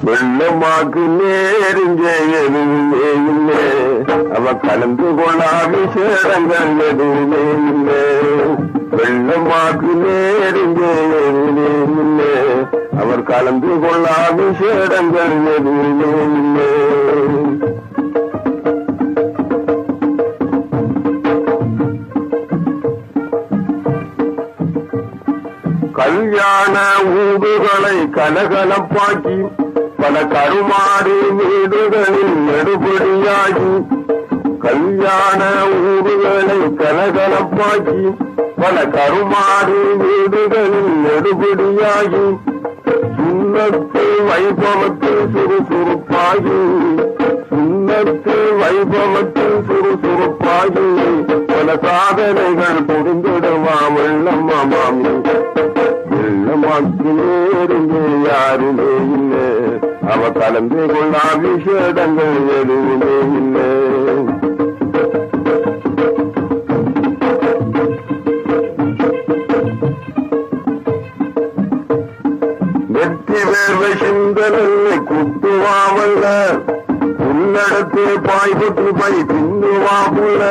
வெள்ளமாக்கு நேருங்க எதுவுமே இல்லை, அவ கலந்து கொள்ளாவிஷேடங்கள் எதுவுமே இல்லை. வெள்ளமாக்கு நேருங்க எதுவுமே இல்லை, அவர் கலந்து கொள்ளாவிஷேடங்கள் எதுவுமே இல்லை. கல்யாண ஊடுகளை கலகலப்பாக்கி பல கருமாறு வீடுகளில் நெடுபடியாகி, கல்யாண ஊடுகளை கலகலப்பாக்கி பல கருமாறு வீடுகளில் நெடுபடியாகி, சுண்ணத்து வைபவத்தில் சுறுசுறுப்பாகி, சுண்ணத்து வைபவத்தில் சுறுசுறுப்பாகி பல சாதனைகள் புரிந்திடுவா வெள்ளம் மாமி. வெள்ளமாக்கு நேருங்க யாருமே இல்லை, அவ கலந்து கொள்ளாவிஷேடங்கள் எதுவுமே இல்லை. வெற்றி வேர்வை சிந்தனை குத்துவாமல்ல, உள்ளடத்து பாய்பட்டு பை பின்னுவாமுள்ள.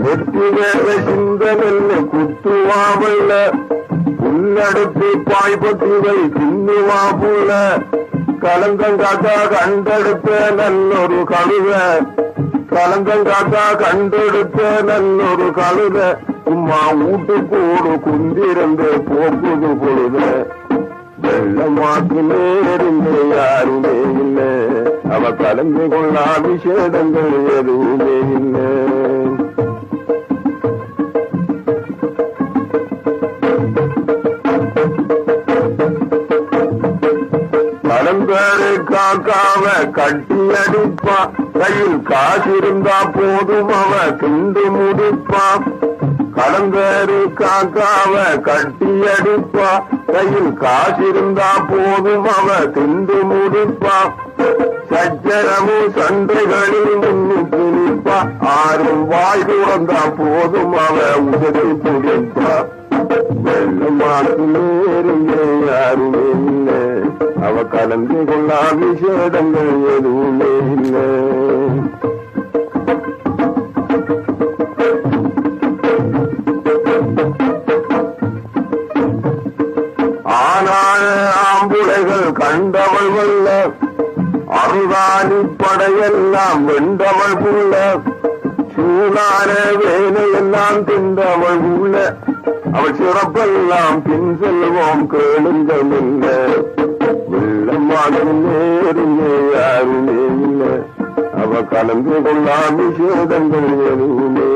வெற்றி வேர்வை சிந்தனை குத்துவாமல்ல, உள்ளடத்து பாய்பட்டு பை பின்னுவாமுள்ள. கலந்தங்காத்தா கண்டெடுத்த நல்லொரு கழுத, கலந்தங்காத்தா கண்டெடுத்த நல்லொரு கழுத, உம்மா வீட்டுக்கூடு குந்திருந்து போக்குது பொழுத. வெள்ளமாக்கு நேருங்க யாருமே இல்லை, அவ கலந்து கொள்ளாவிஷேடங்கள் எதுவுமே இல்லை. பரம்பரை காக்காவ கட்டி அடிப்பா, கையில் காசிருந்தா போதும் அவ திண்டு முடிப்பா. கலந்தரு காக்காவ கட்டி அடிப்பா, கையில் காசிருந்தா போதும் அவ திண்டு முடிப்பா. சச்சரமும் சண்டைகளில் முன்னுக்கு நிற்பா, ஆறும் வாய் துறந்தா போதும் அவ உதவி துடிப்பா. வெள்ளமாக்கு நேருங்க யாருமே இல்லை, அவ கலந்து கொள்ளாவிஷேடங்கள் எதுவுமே இல்லை. ஆனான ஆம்புலைகள் கண்டவள் வல்ல, அருகாணி படையெல்லாம் வென்றவள் புள்ள. சூடான வேலையெல்லாம் தின்றவள் உள்ள, அவள் சிறப்பெல்லாம் பின் செல்வோம் கேளுங்கமில்ல. வெள்ளமாக்கு நேருங்க யாருமே இல்லை, அவ கலந்து கொள்ளாவிஷேடங்கள் எதுவுமே